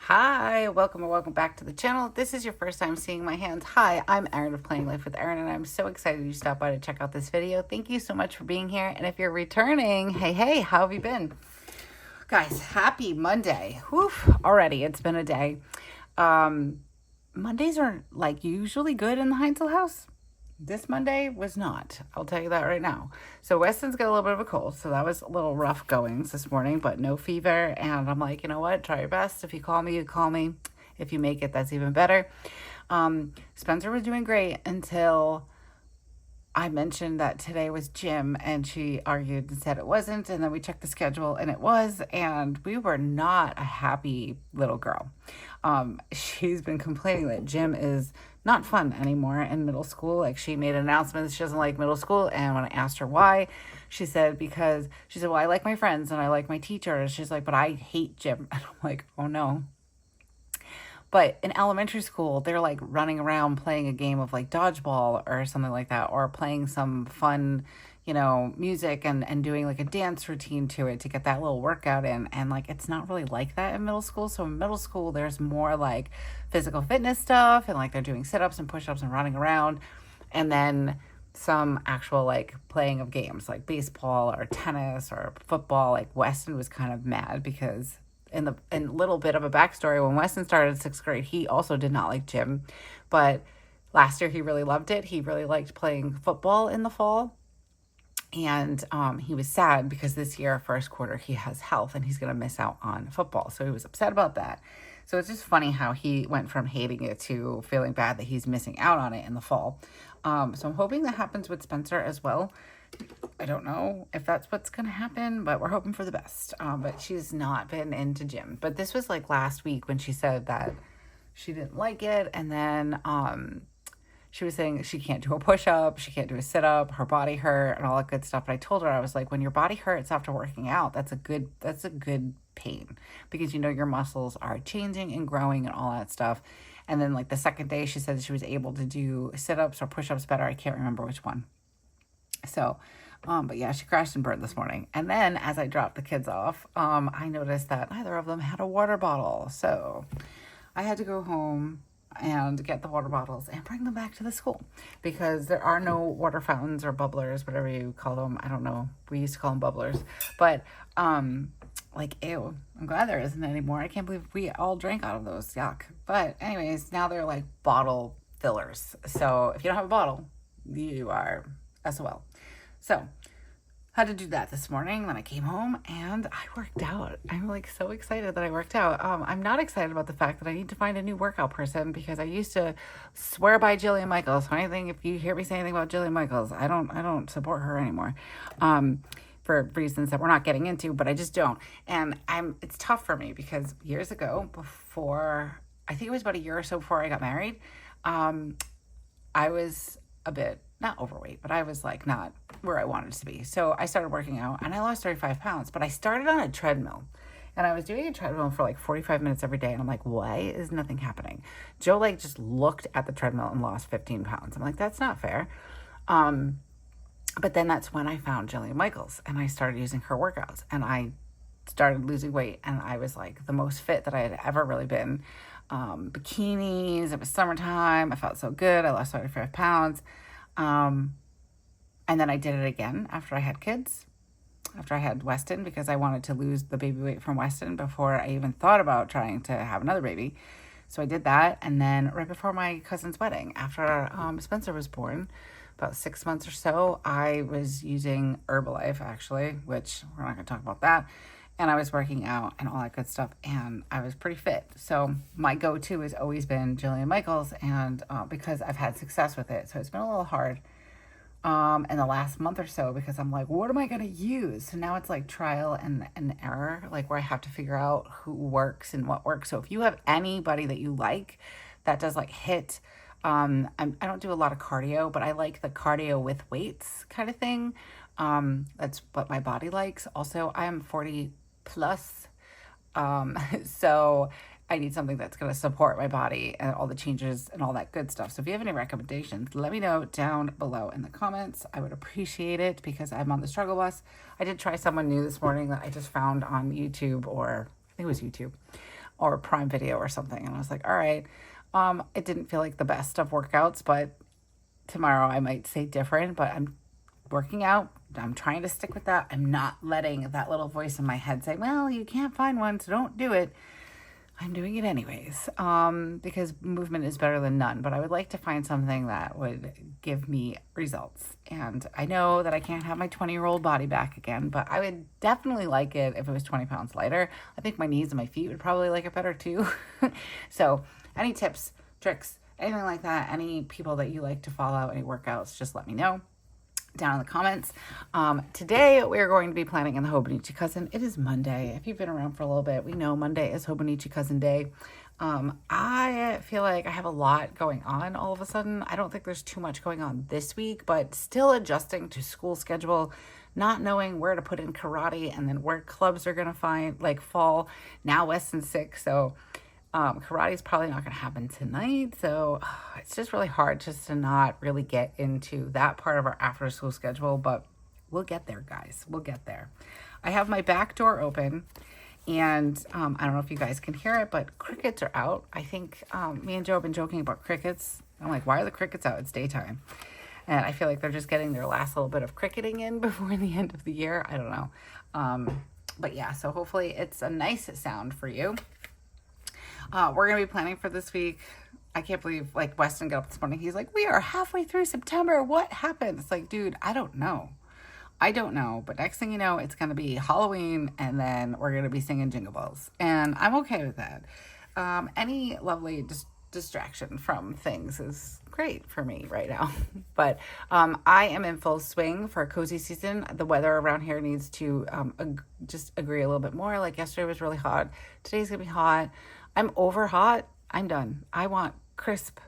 Hi, welcome or welcome back to the channel. If this is your first time seeing my hands. Hi, I'm Erin of Planning Life with Erin, and I'm so excited you stopped by to check out this video. Thank you so much for being here. And if you're returning, hey, how have you been? Guys, happy Monday. Whew, already, it's been a day. Mondays are like usually good in the Heinzel house. This Monday was not. I'll tell you that right now. So Weston's got a little bit of a cold, so that was a little rough goings this morning, but no fever. And I'm like, you know what? Try your best. If you call me, you call me. If you make it, that's even better. Spencer was doing great until I mentioned that today was gym, and she argued and said it wasn't. And then we checked the schedule and it was, and we were not a happy little girl. She's been complaining that gym is not fun anymore in middle school. Like, she made an announcement that she doesn't like middle school. And when I asked her why, she said, well, I like my friends and I like my teachers. She's like, but I hate gym. And I'm like, oh no. But in elementary school, they're like running around playing a game of like dodgeball or something like that, or playing some fun, music and doing like a dance routine to it to get that little workout in. And like, it's not really like that in middle school. So in middle school, there's more like physical fitness stuff, and like they're doing sit-ups and push-ups and running around. And then some actual like playing of games like baseball or tennis or football. Like, Weston was kind of mad because in a little bit of a backstory, when Weston started 6th grade, he also did not like gym, but last year he really loved it. He really liked playing football in the fall, and he was sad because this year, first quarter, he has health and he's going to miss out on football. So he was upset about that. So it's just funny how he went from hating it to feeling bad that he's missing out on it in the fall. So I'm hoping that happens with Spencer as well. I don't know if that's what's going to happen, but we're hoping for the best. But she's not been into gym. But this was like last week when she said that she didn't like it. And then she was saying she can't do a push-up, she can't do a sit-up, her body hurt and all that good stuff. But I told her, I was like, when your body hurts after working out, that's a good pain, because your muscles are changing and growing and all that stuff. And then like the second day, she said she was able to do sit-ups or push-ups better. I can't remember which one. So, but yeah, she crashed and burned this morning. And then as I dropped the kids off, I noticed that neither of them had a water bottle. So I had to go home and get the water bottles and bring them back to the school, because there are no water fountains or bubblers, whatever you call them. I don't know. We used to call them bubblers, but, like, ew, I'm glad there isn't anymore. I can't believe we all drank out of those. Yuck. But anyways, now they're like bottle fillers. So if you don't have a bottle, you are SOL. So had to do that this morning. Then I came home and I worked out. I'm like so excited that I worked out. I'm not excited about the fact that I need to find a new workout person, because I used to swear by Jillian Michaels. So anything, if you hear me say anything about Jillian Michaels, I don't support her anymore. For reasons that we're not getting into, but I just don't. And it's tough for me because years ago, before, I think it was about a year or so before I got married, I was a bit, not overweight, but I was like not where I wanted to be. So I started working out and I lost 35 pounds, but I started on a treadmill, and I was doing a treadmill for like 45 minutes every day. And I'm like, why is nothing happening? Joe like just looked at the treadmill and lost 15 pounds. I'm like, that's not fair. But then that's when I found Jillian Michaels and I started using her workouts, and I started losing weight, and I was like the most fit that I had ever really been. Bikinis, it was summertime. I felt so good. I lost 35 pounds. And then I did it again after I had kids, after I had Weston, because I wanted to lose the baby weight from Weston before I even thought about trying to have another baby. So I did that. And then right before my cousin's wedding, after Spencer was born, about 6 months or so, I was using Herbalife, actually, which we're not going to talk about that. And I was working out and all that good stuff, and I was pretty fit. So my go-to has always been Jillian Michaels, and because I've had success with it. So it's been a little hard in the last month or so, because I'm like, what am I going to use? So now it's like trial and error, like where I have to figure out who works and what works. So if you have anybody that you like that does like HIIT, I don't do a lot of cardio, but I like the cardio with weights kind of thing. That's what my body likes. Also, I am 40 plus. So I need something that's going to support my body and all the changes and all that good stuff. So if you have any recommendations, let me know down below in the comments. I would appreciate it, because I'm on the struggle bus. I did try someone new this morning that I just found on YouTube, or I think it was YouTube. or Prime Video or something. And I was like, all right. It didn't feel like the best of workouts, but tomorrow I might say different, but I'm working out. I'm trying to stick with that. I'm not letting that little voice in my head say, well, you can't find one, so don't do it. I'm doing it anyways, because movement is better than none, but I would like to find something that would give me results. And I know that I can't have my 20-year-old body back again, but I would definitely like it if it was 20 pounds lighter. I think my knees and my feet would probably like it better too. So any tips, tricks, anything like that, any people that you like to follow, any workouts, just let me know down in the comments. Today we're going to be planning in the Hobonichi Cousin. It is Monday. If you've been around for a little bit, we know Monday is Hobonichi Cousin Day. I feel like I have a lot going on all of a sudden. I don't think there's too much going on this week, but still adjusting to school schedule, not knowing where to put in karate and then where clubs are going to fall. Now Weston's sick, so karate is probably not going to happen tonight, so it's just really hard just to not really get into that part of our after school schedule, but we'll get there, guys. We'll get there. I have my back door open, and I don't know if you guys can hear it, but crickets are out. I think me and Joe have been joking about crickets. I'm like, why are the crickets out? It's daytime. And I feel like they're just getting their last little bit of cricketing in before the end of the year. I don't know. But yeah, so hopefully it's a nice sound for you. We're going to be planning for this week. I can't believe, Weston got up this morning. He's like, we are halfway through September. What happened? It's like, dude, I don't know. But next thing you know, it's going to be Halloween, and then we're going to be singing Jingle Bells. And I'm okay with that. Any lovely distraction from things is great for me right now. But I am in full swing for cozy season. The weather around here needs to just agree a little bit more. Like yesterday was really hot. Today's going to be hot. I'm over hot. I'm done. I want crisp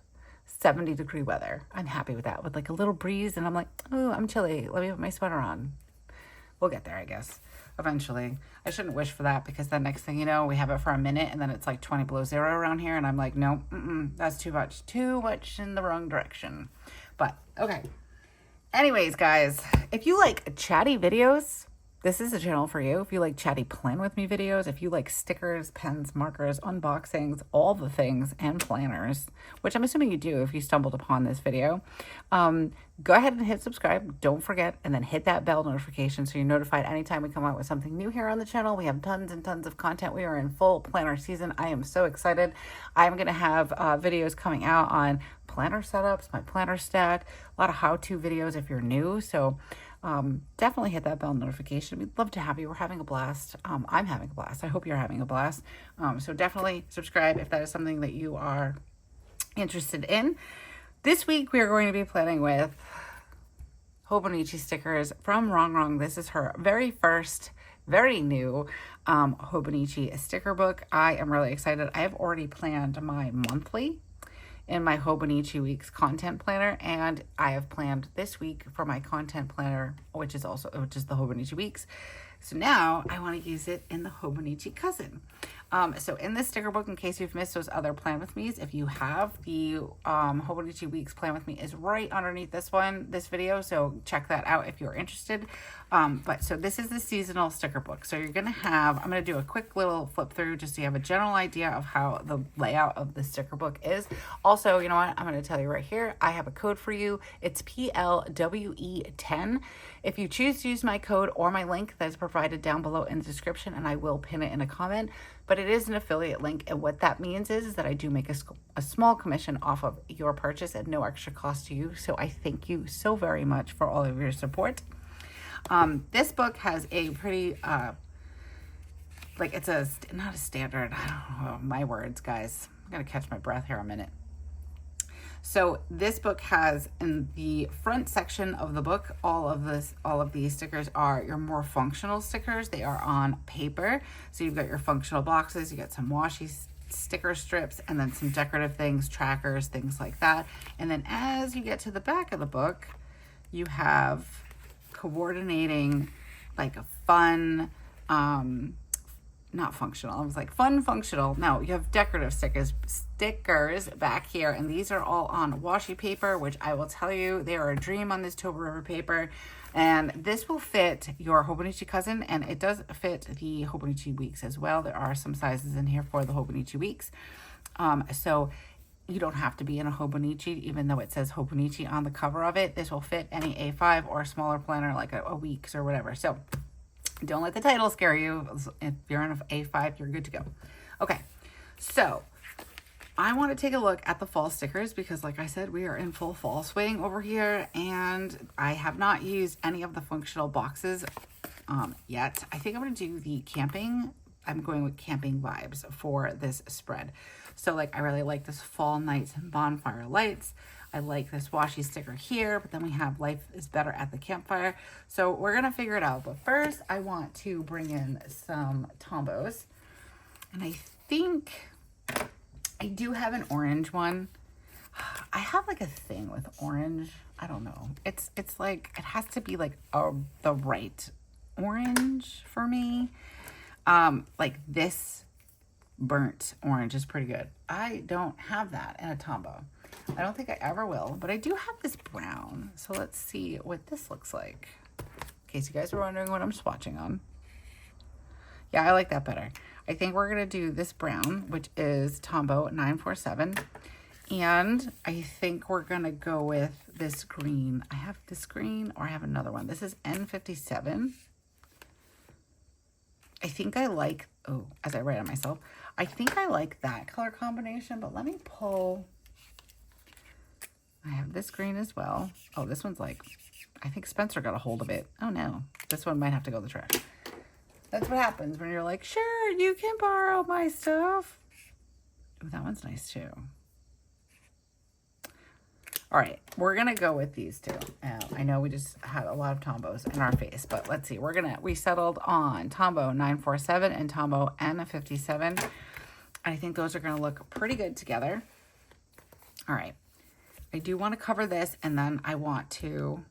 70-degree weather. I'm happy with that, with a little breeze, and I'm like, oh, I'm chilly. Let me put my sweater on. We'll get there, I guess, eventually. I shouldn't wish for that, because the next thing you know, we have it for a minute, and then it's 20 below zero around here, and I'm like, no, that's too much. Too much in the wrong direction. But, okay. Anyways, guys, if you like chatty videos, this is a channel for you. If you like chatty plan with me videos, if you like stickers, pens, markers, unboxings, all the things, and planners, which I'm assuming you do if you stumbled upon this video, go ahead and hit subscribe. Don't forget, and then hit that bell notification so you're notified anytime we come out with something new here on the channel. We have tons and tons of content. We are in full planner season. I am so excited. I'm going to have videos coming out on planner setups, my planner stack, a lot of how-to videos if you're new. So definitely hit that bell notification. We'd love to have you. We're having a blast. I'm having a blast. I hope you're having a blast. So definitely subscribe if that is something that you are interested in. This week we are going to be planning with Hobonichi stickers from Rongrong. This is her very first, very new Hobonichi sticker book. I am really excited. I have already planned my monthly in my Hobonichi Weeks content planner, and I have planned this week for my content planner, which is the Hobonichi Weeks. So now I want to use it in the Hobonichi Cousin. So in this sticker book, in case you've missed those other Plan With Me's, if you have, the Hobonichi Weeks Plan With Me is right underneath this video, so check that out if you're interested. So this is the seasonal sticker book. So you're going to have, I'm going to do a quick little flip through just so you have a general idea of how the layout of the sticker book is. Also, you know what, I'm going to tell you right here, I have a code for you. It's PLWE10. If you choose to use my code or my link that is provided down below in the description, and I will pin it in a comment, but it is an affiliate link, and what that means is that I do make a small commission off of your purchase at no extra cost to you. So I thank you so very much for all of your support. This book has a pretty, it's not a standard, I don't know, my words, guys. I'm going to catch my breath here a minute. So this book has, in the front section of the book, all of these stickers are your more functional stickers. They are on paper. So you've got your functional boxes, you got some washi sticker strips, and then some decorative things, trackers, things like that. And then as you get to the back of the book, you have coordinating, like a fun, not functional, I was like fun functional. No, you have decorative stickers back here, and these are all on washi paper, which I will tell you, they are a dream on this Toba River paper. And this will fit your Hobonichi Cousin, and it does fit the Hobonichi Weeks as well. There are some sizes in here for the Hobonichi Weeks. So you don't have to be in a Hobonichi, even though it says Hobonichi on the cover of it. This will fit any A5 or a smaller planner like a Weeks or whatever. So don't let the title scare you. If you're in an A5, you're good to go. Okay, so I want to take a look at the fall stickers because, like I said, we are in full fall swing over here, and I have not used any of the functional boxes yet. I think I'm going to do the camping. I'm going with camping vibes for this spread. So, like, I really like this fall nights and bonfire lights. I like this washi sticker here, but then we have life is better at the campfire. So we're going to figure it out. But first, I want to bring in some Tombos, and I think I do have an orange one. I have like a thing with orange. I don't know. It's like, it has to be like the right orange for me. Like this burnt orange is pretty good. I don't have that in a Tombow. I don't think I ever will, but I do have this brown. So let's see what this looks like. In case you guys are wondering what I'm swatching on. Yeah, I like that better. I think we're going to do this brown, which is Tombow 947. And I think we're going to go with this green. I have this green, or I have another one. This is N57. I think I like, oh, as I write on myself, I think I like that color combination, but let me pull. I have this green as well. Oh, this one's like, I think Spencer got a hold of it. Oh no, this one might have to go in the trash. That's what happens when you're like, sure, you can borrow my stuff. Oh, that one's nice too. All right, we're gonna go with these two. I know we just had a lot of Tombos in our face, but let's see. We settled on Tombow 947 and Tombow N57. I think those are gonna look pretty good together. All right, I do want to cover this, and then I want to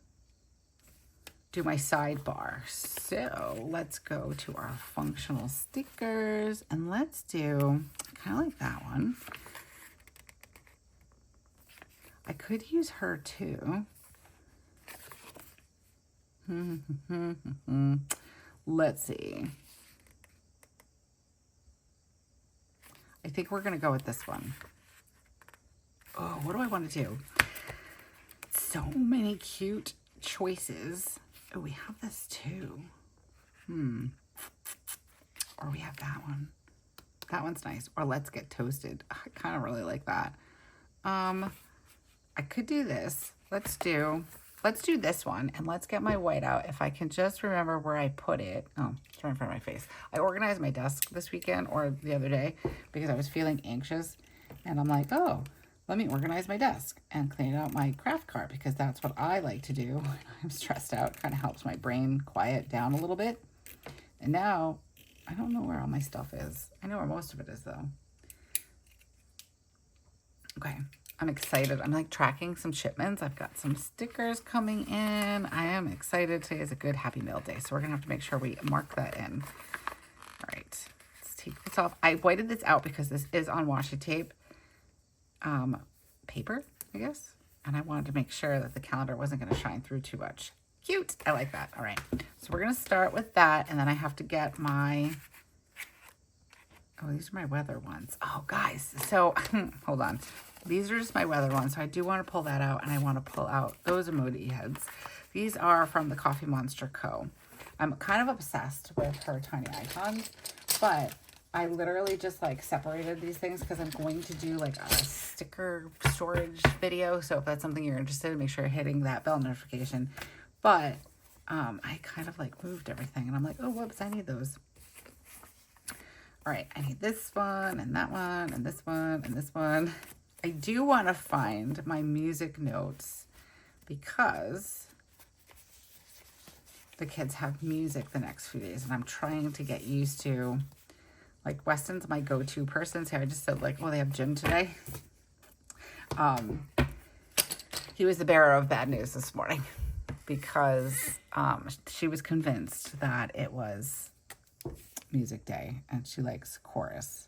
do my sidebar. So let's go to our functional stickers, and let's do, kind of like that one. I could use her too. Let's see. I think we're gonna go with this one. Oh, what do I want to do? So many cute choices. Oh, we have this too. Or we have that one. That one's nice. Or Let's Get Toasted. I kind of really like that. I could do this. Let's do this one, and let's get my white out. If I can just remember where I put it. Oh, it's right in front of my face. I organized my desk this weekend or the other day because I was feeling anxious, and I'm like, oh, let me organize my desk and clean out my craft cart because that's what I like to do when I'm stressed out. Kind of helps my brain quiet down a little bit. And now I don't know where all my stuff is. I know where most of it is though. Okay, I'm excited. I'm like tracking some shipments. I've got some stickers coming in. I am excited. Today is a good Happy Mail day, so we're gonna have to make sure we mark that in. All right, let's take this off. I whited this out because this is on washi tape. Paper, I guess. And I wanted to make sure that the calendar wasn't going to shine through too much. Cute. I like that. All right. So we're going to start with that. And then I have to get my, oh, these are my weather ones. Oh, guys. So hold on. These are just my weather ones. So I do want to pull that out, and I want to pull out those emoji heads. These are from the Coffee Monster Co. I'm kind of obsessed with her tiny icons, but I literally just like separated these things because I'm going to do like a sticker storage video. So if that's something you're interested in, make sure you're hitting that bell notification. But I kind of like moved everything, and I'm like, oh, whoops, I need those. All right, I need this one and that one and this one and this one. I do want to find my music notes because the kids have music the next few days, and I'm trying to get used to, like, Weston's my go-to person. So I just said, like, oh, they have gym today. He was the bearer of bad news this morning because she was convinced that it was music day, and she likes chorus.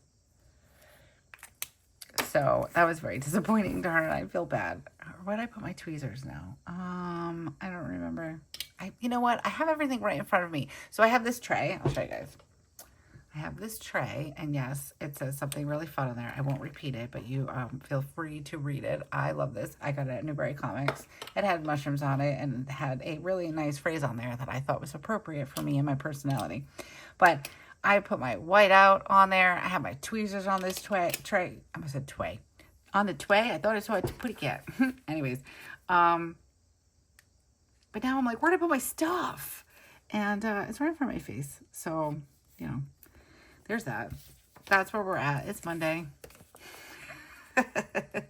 So that was very disappointing to her, and I feel bad. Where did I put my tweezers now? I don't remember. you know what? I have everything right in front of me. So I have this tray. I'll show you guys. I have this tray, and yes, it says something really fun on there. I won't repeat it, but you feel free to read it. I love this. I got it at Newberry Comics. It had mushrooms on it and had a really nice phrase on there that I thought was appropriate for me and my personality. But I put my whiteout on there. I have my tweezers on this tray. I almost said tway. On the tray. I thought I saw a putty cat. Anyways, but now I'm like, where did I put my stuff? And it's right in front of my face. So, you know. There's that. That's where we're at. It's Monday. I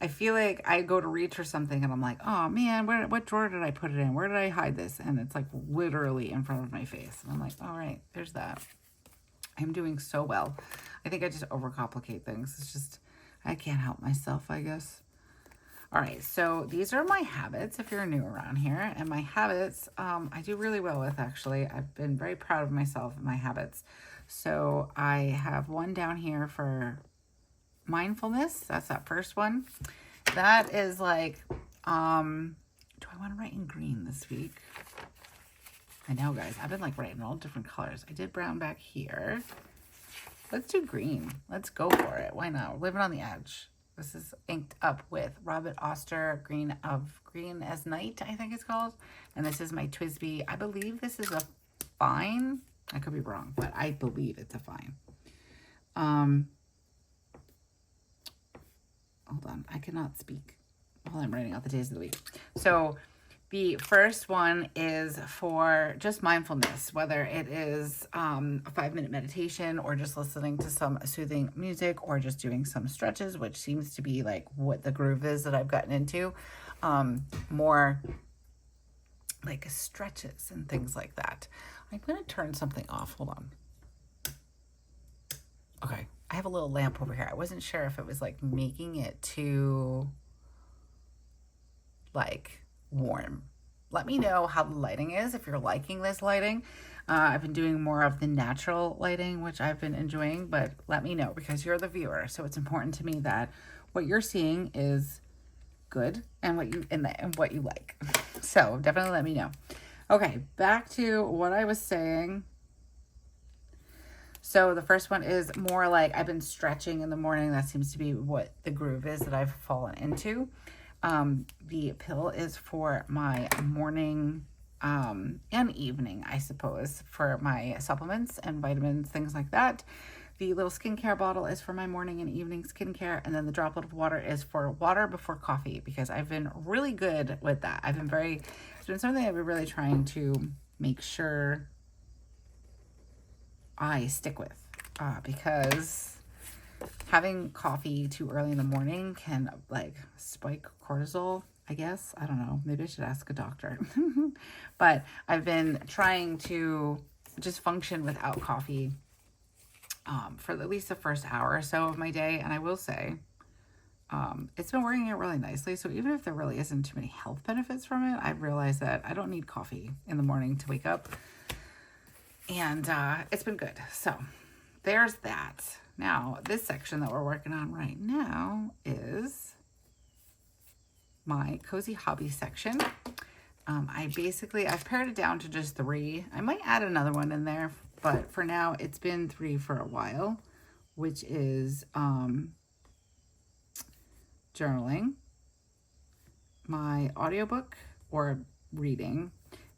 feel like I go to reach for something and I'm like, oh man, what drawer did I put it in? Where did I hide this? And it's like literally in front of my face. And I'm like, all right, there's that. I'm doing so well. I think I just overcomplicate things. It's just, I can't help myself, I guess. All right, so these are my habits if you're new around here. And my habits, I do really well with, actually. I've been very proud of myself and my habits. So I have one down here for mindfulness. That's that first one. That is like, do I want to write in green this week? I know, guys. I've been like writing all different colors. I did brown back here. Let's do green. Let's go for it. Why not? We're living on the edge. This is inked up with Robert Oster Green as Night, I think it's called. And this is my TWSBI. I believe this is a fine. I could be wrong, but I believe it's a fine. Hold on. I cannot speak while I'm writing out the days of the week. So the first one is for just mindfulness, whether it is a 5-minute meditation or just listening to some soothing music or just doing some stretches, which seems to be like what the groove is that I've gotten into. More like stretches and things like that. I'm going to turn something off. Hold on. Okay. I have a little lamp over here. I wasn't sure if it was like making it too like warm. Let me know how the lighting is, if you're liking this lighting. I've been doing more of the natural lighting, which I've been enjoying, but let me know because you're the viewer. So it's important to me that what you're seeing is good and what you like. So definitely let me know. Okay, back to what I was saying. So the first one is more like I've been stretching in the morning. That seems to be what the groove is that I've fallen into. The pill is for my morning and evening, I suppose, for my supplements and vitamins, things like that. The little skincare bottle is for my morning and evening skincare. And then the droplet of water is for water before coffee because I've been really good with that. It's been something I've been really trying to make sure I stick with because having coffee too early in the morning can like spike cortisol, I guess. I don't know. Maybe I should ask a doctor. But I've been trying to just function without coffee for at least the first hour or so of my day. And I will say, it's been working out really nicely. So even if there really isn't too many health benefits from it, I've realized that I don't need coffee in the morning to wake up. And it's been good. So there's that. Now, this section that we're working on right now is my cozy hobby section. I've pared it down to just 3. I might add another one in there, but for now it's been 3 for a while, which is journaling, my audiobook or reading,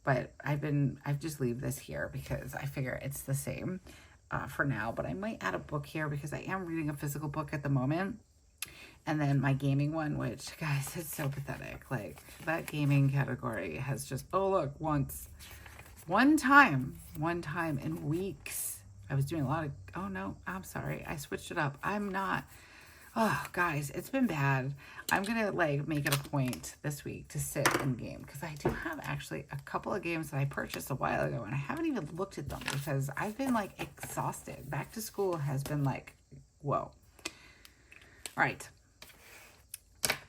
but I've just leave this here because I figure it's the same for now, but I might add a book here because I am reading a physical book at the moment. And then my gaming one, which, guys, it's so pathetic. Like, that gaming category has just, oh, look, one time in weeks, I was doing a lot of, oh, no, I'm sorry. I switched it up. Oh, guys, it's been bad. I'm going to, like, make it a point this week to sit and game because I do have actually a couple of games that I purchased a while ago, and I haven't even looked at them because I've been, like, exhausted. Back to school has been, like, whoa. All right.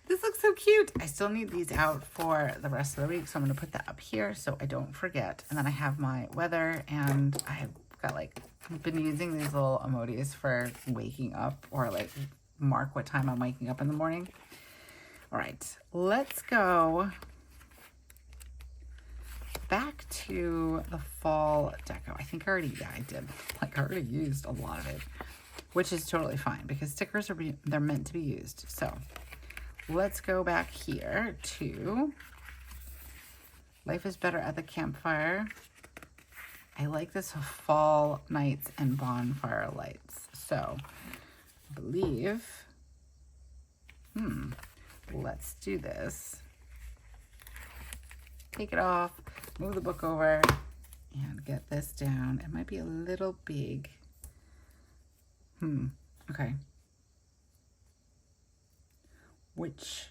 This looks so cute. I still need these out for the rest of the week, so I'm going to put that up here so I don't forget. And then I have my weather, and I've got, like, I've been using these little emojis for waking up or, like, mark what time I'm waking up in the morning. All right, let's go back to the fall deco. I think I already, yeah, I did. Like, I already used a lot of it, which is totally fine because stickers they're meant to be used. So let's go back here to Life is Better at the Campfire. I like this fall nights and bonfire lights. So I believe, let's do this. Take it off, move the book over, and get this down. It might be a little big. Okay. Which,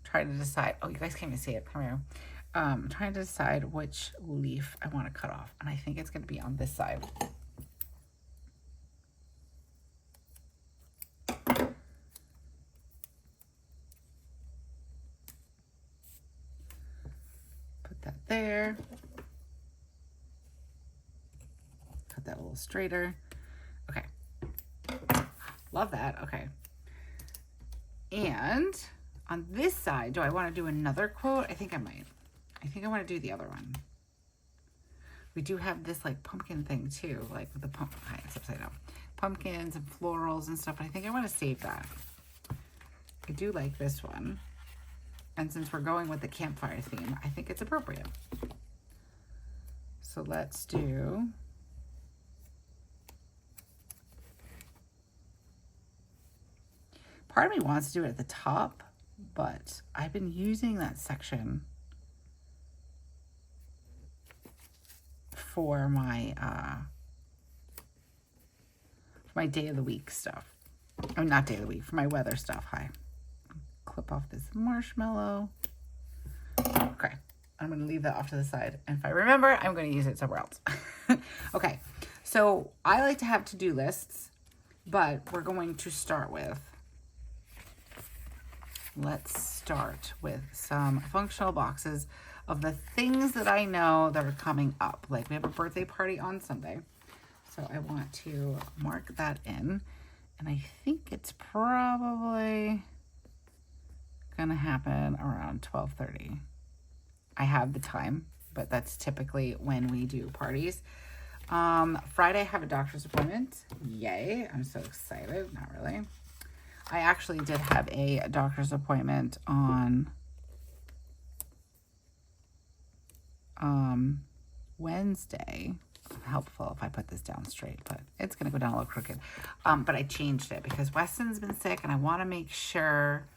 trying to decide. Oh, you guys can't even see it. Come here. Trying to decide which leaf I want to cut off. And I think it's going to be on this side. Put that there. Cut that a little straighter. Okay. Love that. Okay. And on this side, do I want to do another quote? I think I might. I think I want to do the other one. We do have this like pumpkin thing too, like with the it's upside down. Pumpkins and florals and stuff, but I think I want to save that. I do like this one. And since we're going with the campfire theme, I think it's appropriate. So let's do... Part of me wants to do it at the top, but I've been using that section for my day of the week stuff. Oh, not day of the week, for my weather stuff. Hi. Clip off this marshmallow. Okay, I'm going to leave that off to the side. And if I remember, I'm going to use it somewhere else. Okay, so I like to have to-do lists, but we're going to start with... Let's start with some functional boxes of the things that I know that are coming up. Like we have a birthday party on Sunday. So I want to mark that in. And I think it's probably going to happen around 12:30. I have the time, but that's typically when we do parties. Friday I have a doctor's appointment. Yay. I'm so excited. Not really. I actually did have a doctor's appointment on Wednesday. Helpful if I put this down straight, but it's going to go down a little crooked. But I changed it because Weston's been sick and I want to make sure.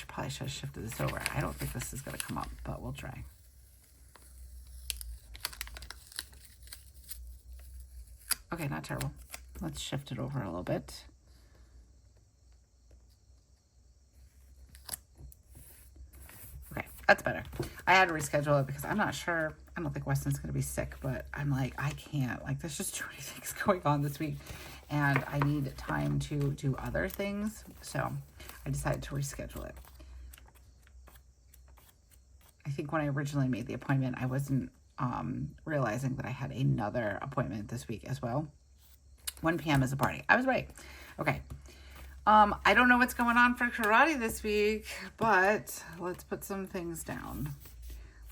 Probably should have shifted this over. I don't think this is going to come up, but we'll try. Okay, not terrible. Let's shift it over a little bit. That's better. I had to reschedule it because I'm not sure. I don't think Weston's going to be sick, but I'm like, I can't. Like, there's just too many things going on this week, and I need time to do other things. So I decided to reschedule it. I think when I originally made the appointment, I wasn't realizing that I had another appointment this week as well. 1 p.m. is a party. I was right. Okay. I don't know what's going on for karate this week, but let's put some things down.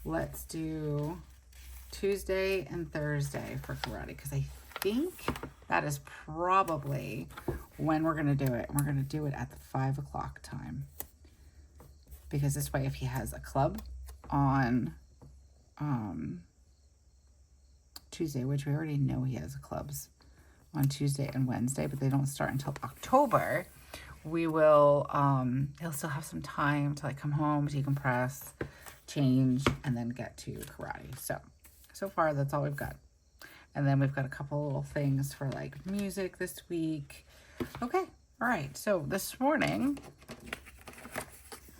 Let's do Tuesday and Thursday for karate because I think that is probably when we're going to do it. We're going to do it at the 5 o'clock time because this way if he has a club on Tuesday, which we already know he has clubs on Tuesday and Wednesday, but they don't start until October. We will, he'll still have some time to like come home, decompress, change, and then get to karate. So far that's all we've got. And then we've got a couple little things for like music this week. Okay, all right. So this morning,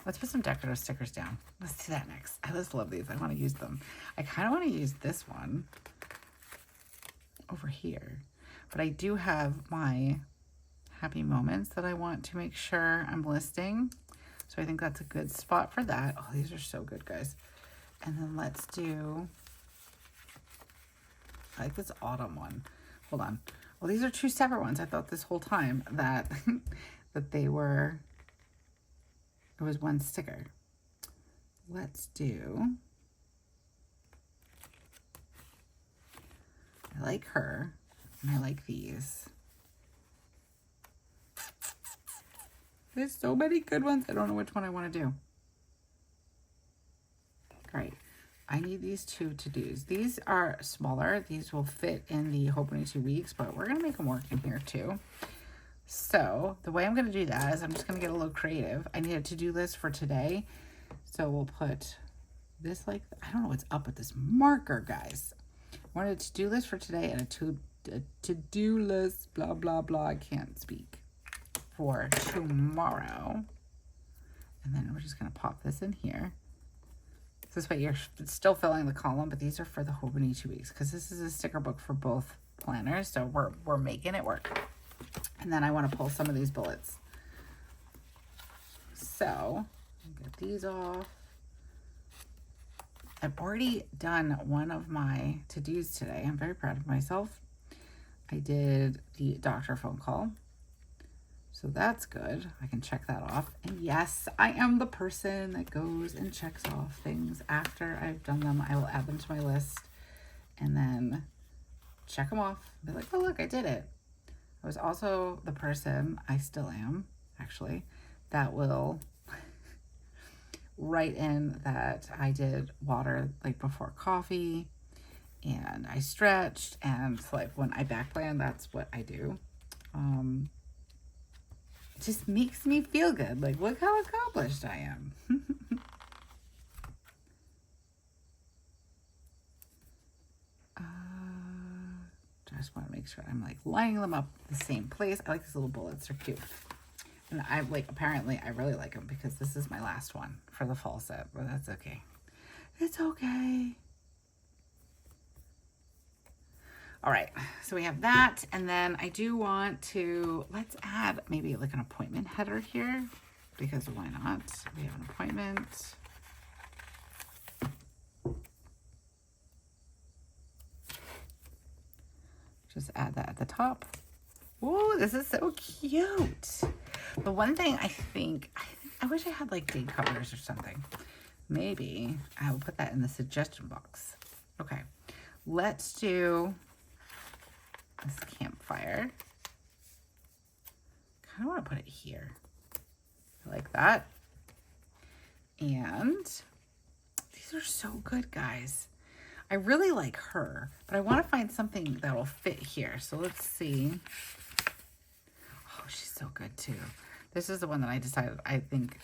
let's put some decorative stickers down. Let's do that next. I just love these. I want to use them. I kind of want to use this one over here. But I do have my happy moments that I want to make sure I'm listing. So I think that's a good spot for that. Oh, these are so good, guys. And then let's do, I like this autumn one. Hold on. Well, these are two separate ones. I thought this whole time that that they were, it It was one sticker. Let's do, I like her, and I like these. There's so many good ones. I don't know which one I want to do. Great. I need these two to-dos. These are smaller. These will fit in the Hobonichi weeks, but we're going to make them work in here too. So the way I'm going to do that is I'm just going to get a little creative. I need a to-do list for today. So we'll put this like, I don't know what's up with this marker, guys. I wanted a to-do list for today and a to-do list, blah, blah, blah. I can't speak. For tomorrow. And then we're just going to pop this in here. This way you're still filling the column, but these are for the Hobonichi weeks because this is a sticker book for both planners. So we're making it work. And then I want to pull some of these bullets. So get these off. I've already done one of my to-dos today. I'm very proud of myself. I did the doctor phone call. So that's good. I can check that off. And yes, I am the person that goes and checks off things after I've done them. I will add them to my list and then check them off. Be like, oh, look, I did it. I was also the person, I still am, actually, that will write in that I did water like before coffee and I stretched. And like when I back plan, that's what I do. Just makes me feel good. Like, look how accomplished I am. Just want to make sure I'm like lining them up the same place. I like these little bullets. They're cute. And I like, apparently I really like them because this is my last one for the fall set, but that's okay. It's okay. All right, so we have that, and then I do want to, let's add maybe like an appointment header here, because why not? We have an appointment. Just add that at the top. Ooh, this is so cute. The one thing I think I wish I had like date covers or something. Maybe I will put that in the suggestion box. Okay, let's do this campfire. Kind of want to put it here. I like that. And these are so good, guys. I really like her, but I want to find something that will fit here. So let's see. Oh, she's so good too. This is the one that I decided, I think,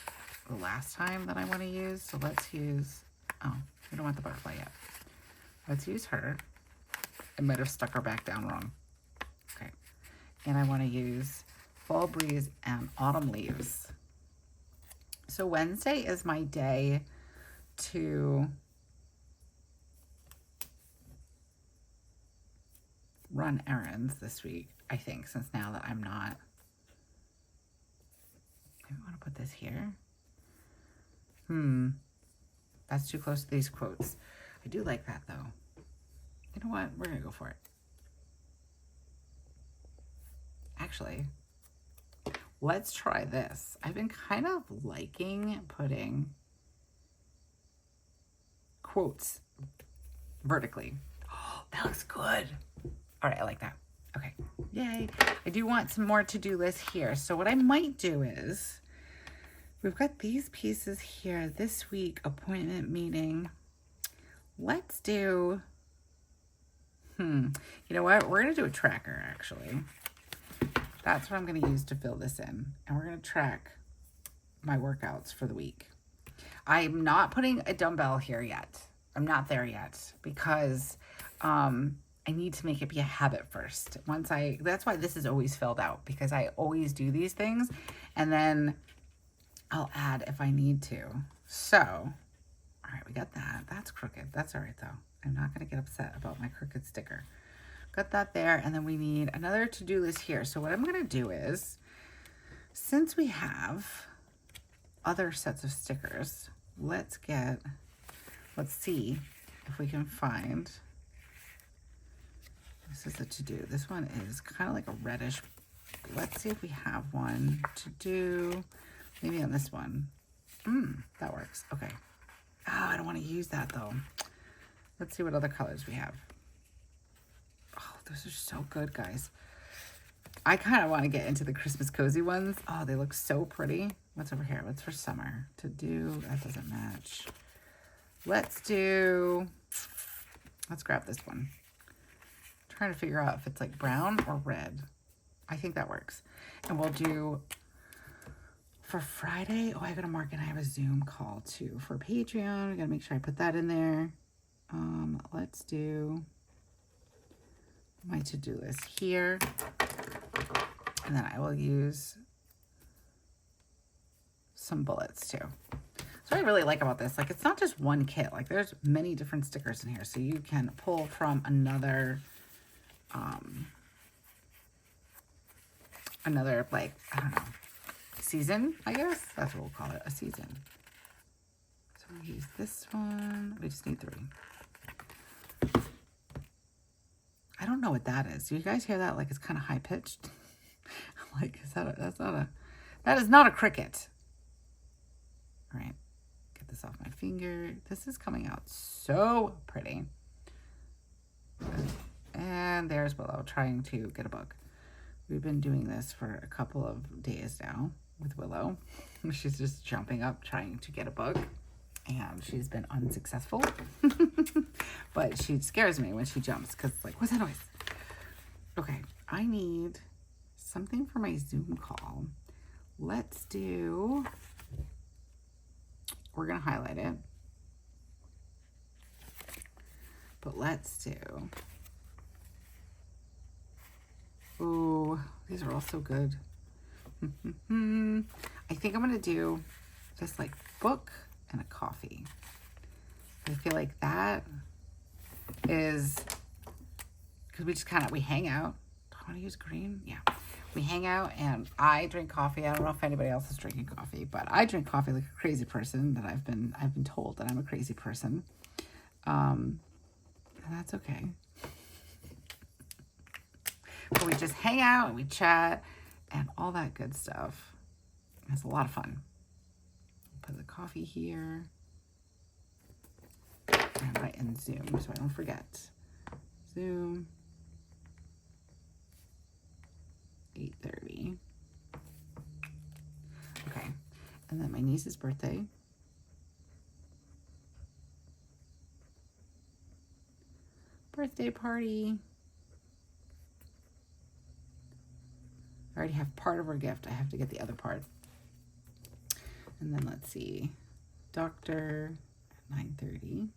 the last time that I want to use. So let's use, oh, we don't want the butterfly yet. Let's use her. I might have stuck her back down wrong. Okay. And I want to use Fall Breeze and Autumn Leaves. So Wednesday is my day to run errands this week, I think, since now that I'm not. Maybe I want to put this here. That's too close to these quotes. I do like that though. You know what? We're gonna go for it. Actually, let's try this. I've been kind of liking putting quotes vertically. Oh, that looks good. All right, I like that. Okay, yay. I do want some more to-do lists here. So what I might do is, we've got these pieces here this week, appointment meeting. Let's do, you know what? We're gonna do a tracker actually. That's what I'm gonna use to fill this in. And we're gonna track my workouts for the week. I'm not putting a dumbbell here yet. I'm not there yet because I need to make it be a habit first. That's why this is always filled out, because I always do these things and then I'll add if I need to. So, all right, we got that. That's crooked. That's all right though. I'm not gonna get upset about my crooked sticker. Got that there, and then we need another to-do list here. So what I'm gonna do is, since we have other sets of stickers, let's see if we can find, this is a to-do. This one is kind of like a reddish. Let's see if we have one to do, maybe on this one. That works. Okay. Oh, I don't want to use that though. Let's see what other colors we have. Oh, those are so good, guys. I kind of want to get into the Christmas cozy ones. Oh, they look so pretty. What's over here? What's for summer? To do, that doesn't match. Let's grab this one. I'm trying to figure out if it's like brown or red. I think that works. And we'll do, for Friday, oh, I gotta mark it. I have a Zoom call too for Patreon. I gotta make sure I put that in there. Let's do my to-do list here. And then I will use some bullets too. So what I really like about this, like it's not just one kit, like there's many different stickers in here. So you can pull from another, like, I don't know, season, I guess. That's what we'll call it, a season. So we'll use this one. We just need 3. I don't know what that is. Do you guys hear that? Like it's kind of high pitched. Like, that is not a cricket. All right, get this off my finger. This is coming out so pretty. And there's Willow trying to get a book. We've been doing this for a couple of days now with Willow. She's just jumping up trying to get a book, and she's been unsuccessful. But she scares me when she jumps because, like, what's that noise? Okay, I need something for my Zoom call. Let's do, we're gonna highlight it, but let's do, ooh, these are all so good. I think I'm gonna do just like book and a coffee. I feel like that is, because we just kind of, we hang out. Do I want to use green? Yeah. We hang out and I drink coffee. I don't know if anybody else is drinking coffee, but I drink coffee like a crazy person. That I've been told that I'm a crazy person. And that's okay. But we just hang out and we chat and all that good stuff. It's a lot of fun. Put the coffee here. And right in Zoom so I don't forget. Zoom. 8:30. Okay, and then my niece's birthday. Birthday party. I already have part of her gift. I have to get the other part. And then let's see, doctor at 9:30.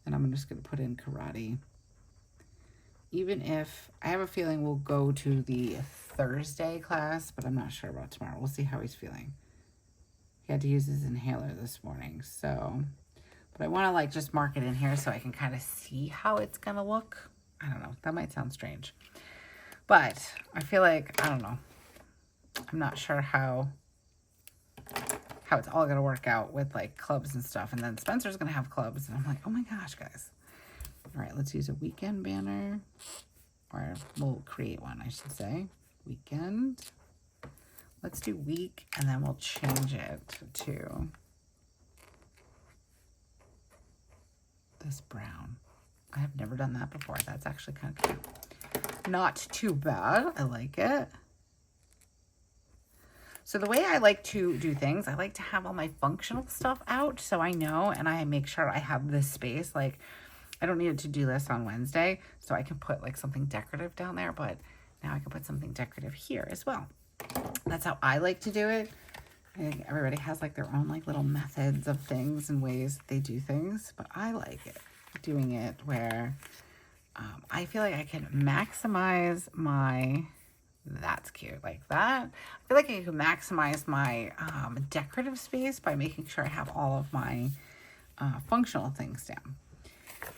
And I'm just going to put in karate. Even if, I have a feeling we'll go to the Thursday class, but I'm not sure about tomorrow. We'll see how he's feeling. He had to use his inhaler this morning, so, but I want to like just mark it in here so I can kind of see how it's going to look. I don't know. That might sound strange, but I feel like, I don't know. I'm not sure how it's all going to work out with like clubs and stuff. And then Spencer's going to have clubs. And I'm like, oh my gosh, guys. All right, let's use a weekend banner, or we'll create one, I should say. Weekend. Let's do week, and then we'll change it to this brown. I have never done that before. That's actually kind of cute. Not too bad. I like it. So the way I like to do things, I like to have all my functional stuff out so I know, and I make sure I have this space. Like, I don't need a to-do list on Wednesday, so I can put like something decorative down there, but now I can put something decorative here as well. That's how I like to do it. I think everybody has like their own like little methods of things and ways that they do things, but I like it doing it where I feel like I can maximize my, that's cute, like that. I feel like I can maximize my decorative space by making sure I have all of my functional things down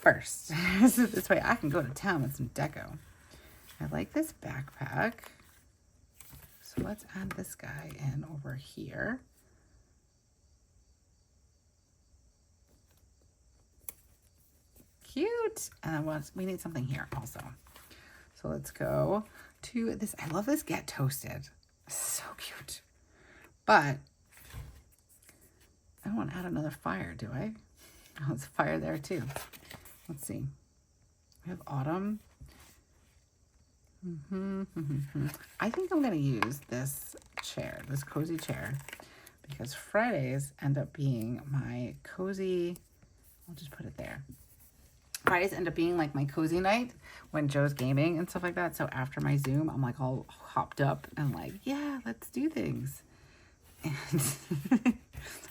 first. So this way I can go to town with some deco. I like this backpack. So let's add this guy in over here. Cute. And then we need something here also. So let's go to this. I love this Get Toasted. So cute. But I don't want to add another fire, do I? Oh, it's a fire there too. Let's see. We have autumn. I think I'm going to use this chair, this cozy chair, because Fridays end up being my cozy, I'll just put it there. Fridays end up being like my cozy night when Joe's gaming and stuff like that. So after my Zoom, I'm like all hopped up and like, yeah, let's do things. And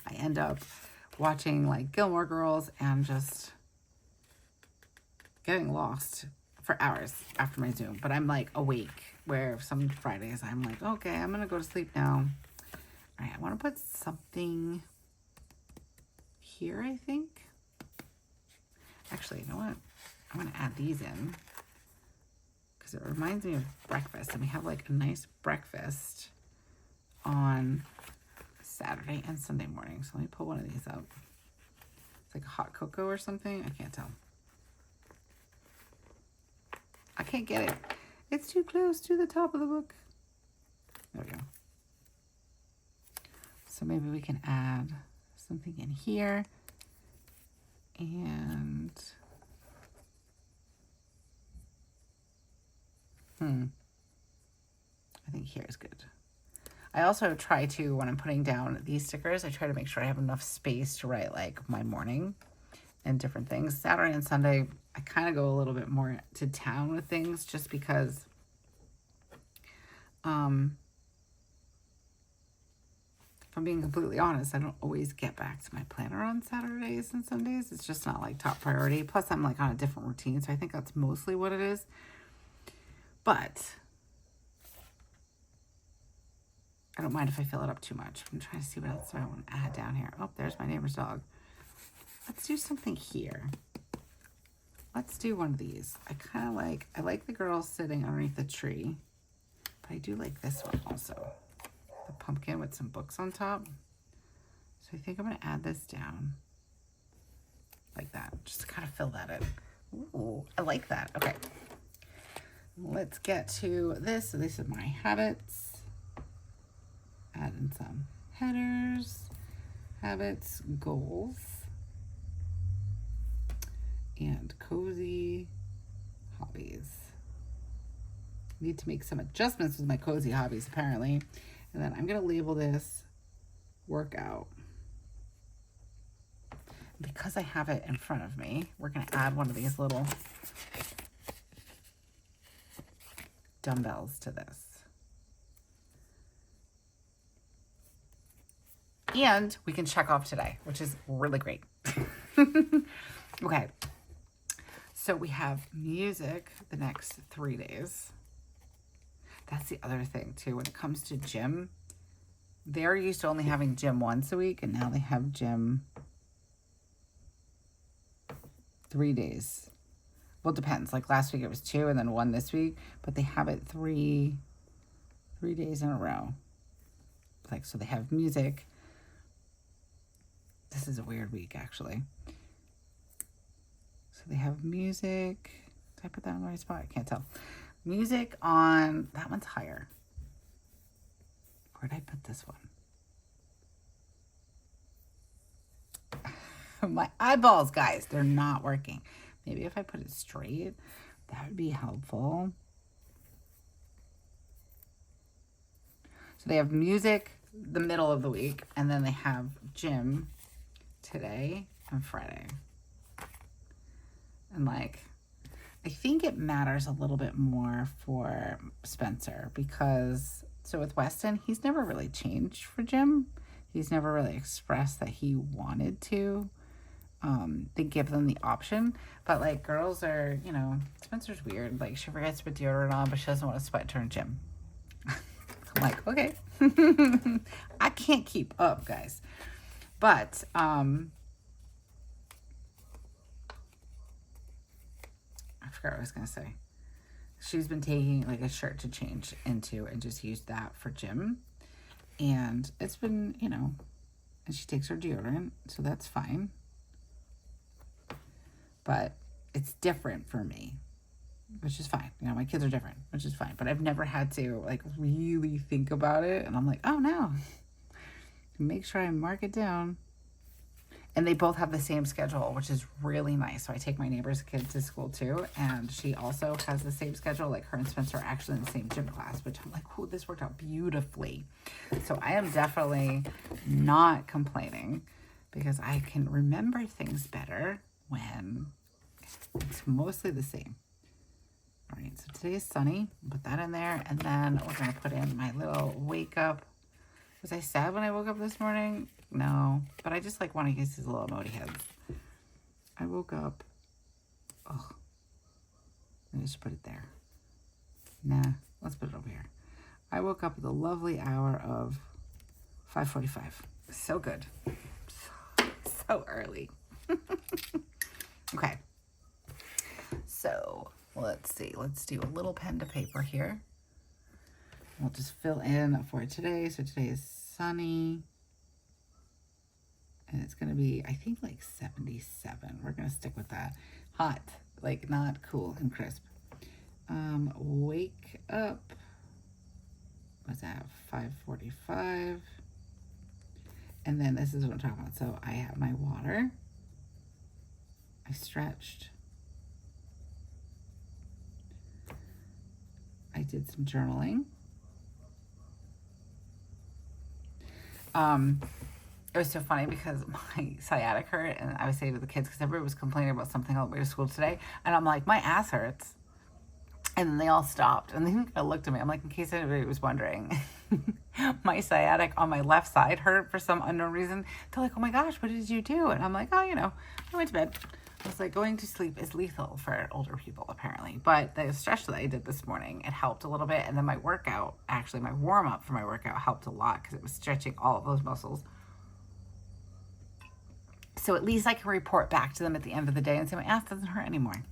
I end up watching like Gilmore Girls and just getting lost for hours after my Zoom. But I'm like awake, where some Fridays I'm like, okay, I'm going to go to sleep now. All right, I want to put something here, I think. Actually, you know what? I'm going to add these in because it reminds me of breakfast. And we have like a nice breakfast on Saturday and Sunday morning. So let me pull one of these up. It's like a hot cocoa or something. I can't tell. I can't get it. It's too close to the top of the book. There we go. So maybe we can add something in here. And I think here is good. I also try to, when I'm putting down these stickers, I try to make sure I have enough space to write like my morning and different things. Saturday and Sunday, I kind of go a little bit more to town with things just because if I'm being completely honest, I don't always get back to my planner on Saturdays and Sundays. It's just not like top priority. Plus I'm like on a different routine. So I think that's mostly what it is. But I don't mind if I fill it up too much. I'm trying to see what else I want to add down here. Oh, there's my neighbor's dog. Let's do something here. Let's do one of these. I like the girls sitting underneath the tree. But I do like this one also. The pumpkin with some books on top. So I think I'm going to add this down like that, just to kind of fill that in. Ooh, I like that. Okay, let's get to this. So these are my habits. Add in some headers, habits, goals, and cozy hobbies. Need to make some adjustments with my cozy hobbies apparently. And then I'm going to label this workout. Because I have it in front of me, we're going to add one of these little dumbbells to this. And we can check off today, which is really great. Okay. So we have music the next 3 days. That's the other thing too. When it comes to gym, they're used to only having gym once a week, and now they have gym 3 days. Well, it depends. Like last week it was 2 and then 1 this week, but they have it three days in a row. Like, so they have music. This is a weird week actually. So they have music. Did I put that on the right spot? I can't tell. Music on, that one's higher. Where did I put this one? My eyeballs, guys, they're not working. Maybe if I put it straight, that would be helpful. So they have music the middle of the week, and then they have gym today and Friday. And like, I think it matters a little bit more for Spencer because, so with Weston, he's never really changed for gym. He's never really expressed that he wanted to. They give them the option, but like girls are, you know, Spencer's weird. Like she forgets to put deodorant on, but she doesn't want to sweat during gym. I'm like, okay. I can't keep up, guys. But, I forgot what I was going to say. She's been taking like a shirt to change into and just used that for gym. And it's been, you know, and she takes her deodorant, so that's fine. But it's different for me, which is fine. You know, my kids are different, which is fine. But I've never had to like really think about it. And I'm like, oh no, make sure I mark it down. And they both have the same schedule, which is really nice. So I take my neighbor's kid to school too. And she also has the same schedule. Like her and Spencer are actually in the same gym class, which I'm like, oh, this worked out beautifully. So I am definitely not complaining because I can remember things better when it's mostly the same. All right, so today is sunny. Put that in there. And then we're going to put in my little wake up. Was I sad when I woke up this morning? No, but I just like want to use these little emoji heads. I woke up. Oh, I just put it there. Nah, let's put it over here. I woke up at the lovely hour of 5:45. So good. So early. Okay. So let's see. Let's do a little pen to paper here. We'll just fill in for today. So today is sunny. And it's going to be, I think, like 77. We're going to stick with that. Hot, like not cool and crisp. Wake up. What's that? 5:45. And then this is what I'm talking about. So I have my water. I stretched. I did some journaling. It was so funny because my sciatic hurt, and I was saying to the kids, because everybody was complaining about something on the way to school today, and I'm like, my ass hurts. And then they all stopped, and they kind of looked at me. I'm like, in case anybody was wondering, my sciatic on my left side hurt for some unknown reason. They're like, oh my gosh, what did you do? And I'm like, oh, I went to bed. I was like, going to sleep is lethal for older people, apparently. But the stretch that I did this morning, it helped a little bit. And then my workout, actually my warm-up for my workout helped a lot because it was stretching all of those muscles. So at least I can report back to them at the end of the day and say my ass doesn't hurt anymore.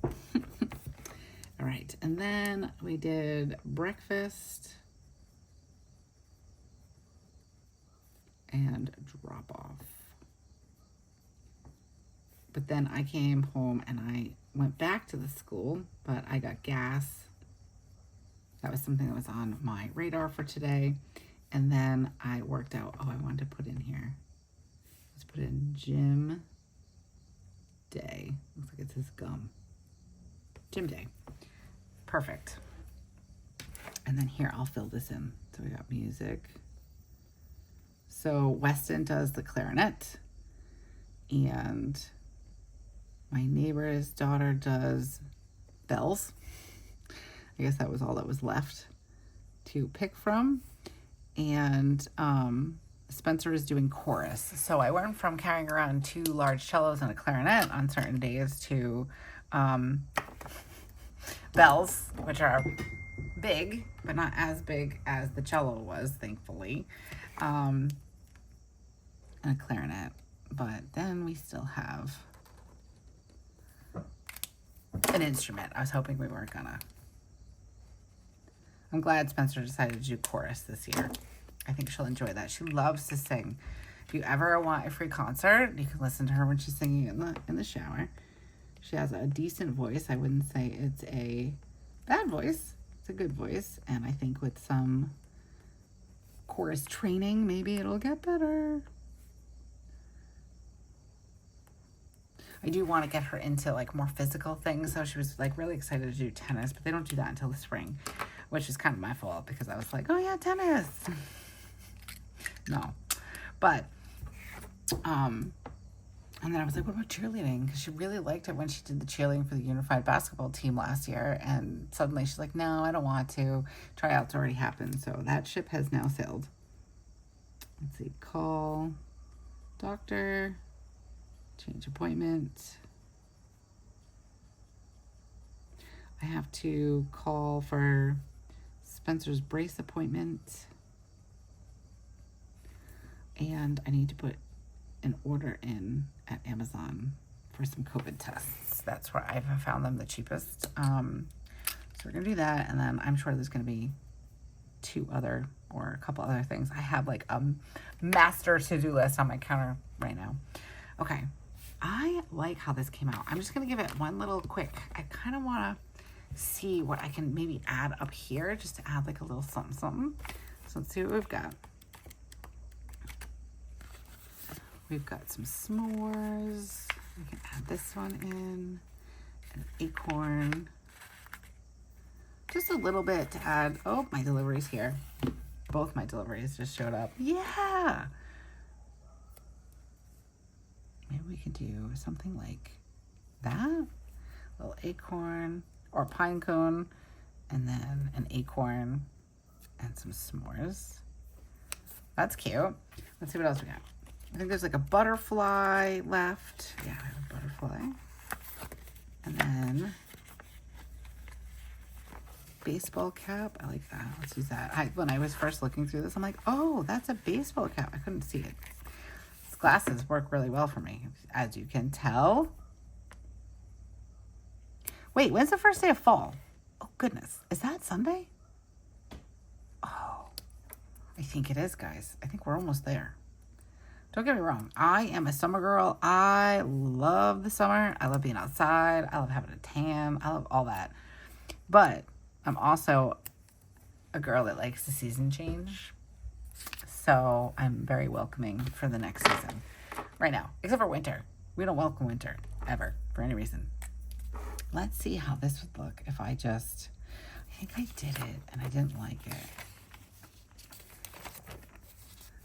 All right. And then we did breakfast and drop off. But then I came home and I went back to the school, but I got gas. That was something that was on my radar for today. And then I worked out. Oh, I wanted to put in here. Let's put in gym day. Looks like it says gum. Gym day. Perfect. And then here, I'll fill this in. So we got music. So Weston does the clarinet. And my neighbor's daughter does bells. I guess that was all that was left to pick from. And Spencer is doing chorus. So I went from carrying around 2 large cellos and a clarinet on certain days to bells, which are big, but not as big as the cello was, thankfully, and a clarinet. But then we still have an instrument. I was hoping we weren't gonna. I'm glad Spencer decided to do chorus this year. I think she'll enjoy that. She loves to sing. If you ever want a free concert, you can listen to her when she's singing in the shower. She has a decent voice. I wouldn't say it's a bad voice. It's a good voice. And I think with some chorus training, maybe it'll get better. I do want to get her into like more physical things. So she was like really excited to do tennis, but they don't do that until the spring, which is kind of my fault because I was like, oh yeah, tennis. No, but, and then I was like, what about cheerleading? Because she really liked it when she did the cheerleading for the unified basketball team last year. And suddenly she's like, no, I don't want to. Tryouts already happened. So that ship has now sailed. Let's see, call doctor, change appointment. I have to call for Spencer's brace appointment. And I need to put an order in at Amazon for some COVID tests. That's where I've found them the cheapest. So we're going to do that. And then I'm sure there's going to be a couple other things. I have like a master to-do list on my counter right now. Okay. I like how this came out. I'm just going to give it one little quick. I kind of want to see what I can maybe add up here just to add like a little something. So let's see what we've got. We've got some s'mores. We can add this one in. An acorn. Just a little bit to add. Oh, my delivery's here. Both my deliveries just showed up. Yeah. Maybe we could do something like that. A little acorn or pine cone, and then an acorn and some s'mores. That's cute. Let's see what else we got. I think there's like a butterfly left. Yeah, I have a butterfly. And then baseball cap. I like that. Let's use that. When I was first looking through this, I'm like, oh, that's a baseball cap. I couldn't see it. These glasses work really well for me, as you can tell. Wait, when's the first day of fall? Oh, goodness. Is that Sunday? Oh, I think it is, guys. I think we're almost there. Don't get me wrong. I am a summer girl. I love the summer. I love being outside. I love having a tan. I love all that. But I'm also a girl that likes the season change. So I'm very welcoming for the next season right now, except for winter. We don't welcome winter ever for any reason. Let's see how this would look if I think I did it and I didn't like it.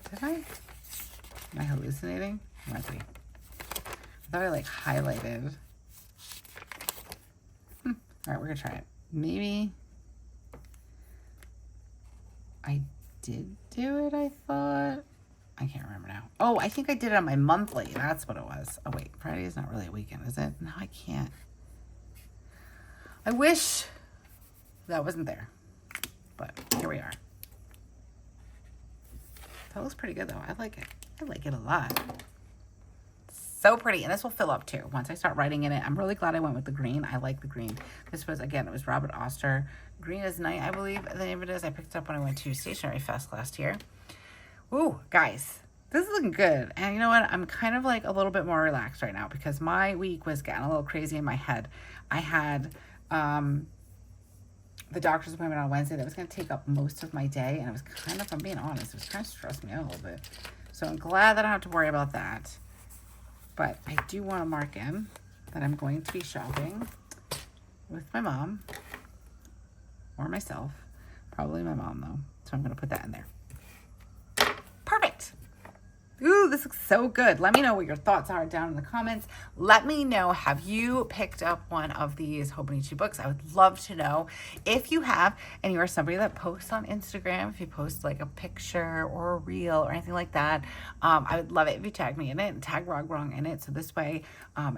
Did I? Am I hallucinating? Might be. I thought I like highlighted. All right, we're gonna try it. Maybe I did do it, I thought. I can't remember now. Oh, I think I did it on my monthly. That's what it was. Oh wait, Friday is not really a weekend, is it? No, I can't. I wish that wasn't there, but here we are. That looks pretty good though. I like it. I like it a lot. So pretty. And this will fill up too once I start writing in it. I'm really glad I went with the green. I like the green. This was, again, it was Robert Oster. Green is Night, I believe the name of it is. I picked it up when I went to Stationery Fest last year. Ooh, guys, this is looking good. And you know what? I'm kind of like a little bit more relaxed right now because my week was getting a little crazy in my head. I had the doctor's appointment on Wednesday that was going to take up most of my day. And it was kind of, if I'm being honest, it was kind of stressing me out a little bit. So I'm glad that I don't have to worry about that. But I do want to mark in that I'm going to be shopping with my mom or myself. Probably my mom, though. So I'm going to put that in there. Perfect. Ooh, this looks so good. Let me know what your thoughts are down in the comments. Let me know, have you picked up one of these Hobonichi books? I would love to know. If you have, and you are somebody that posts on Instagram, if you post like a picture or a reel or anything like that, I would love it if you tag me in it and tag Rongrong in it. So this way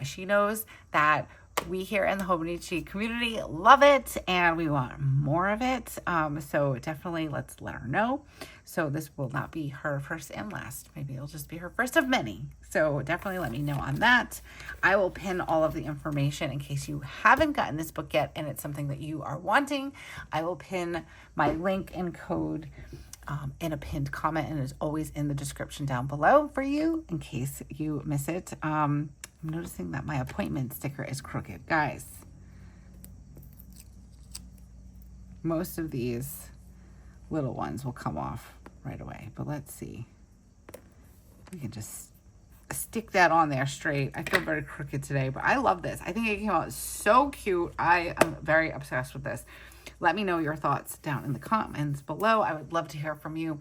she knows that we here in the Hobonichi community love it and we want more of it. So definitely let's let her know. So this will not be her first and last. Maybe it'll just be her first of many. So definitely let me know on that. I will pin all of the information in case you haven't gotten this book yet and it's something that you are wanting. I will pin my link and code in a pinned comment, and it's always in the description down below for you in case you miss it. I'm noticing that my appointment sticker is crooked. Guys, most of these little ones will come off right away, but let's see. We can just stick that on there straight. I feel very crooked today, but I love this. I think it came out so cute. I am very obsessed with this. Let me know your thoughts down in the comments below. I would love to hear from you.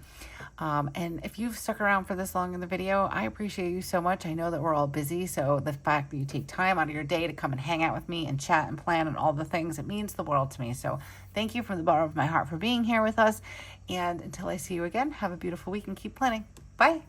And if you've stuck around for this long in the video, I appreciate you so much. I know that we're all busy, so the fact that you take time out of your day to come and hang out with me and chat and plan and all the things, it means the world to me. So thank you from the bottom of my heart for being here with us. And until I see you again, have a beautiful week and keep planning. Bye.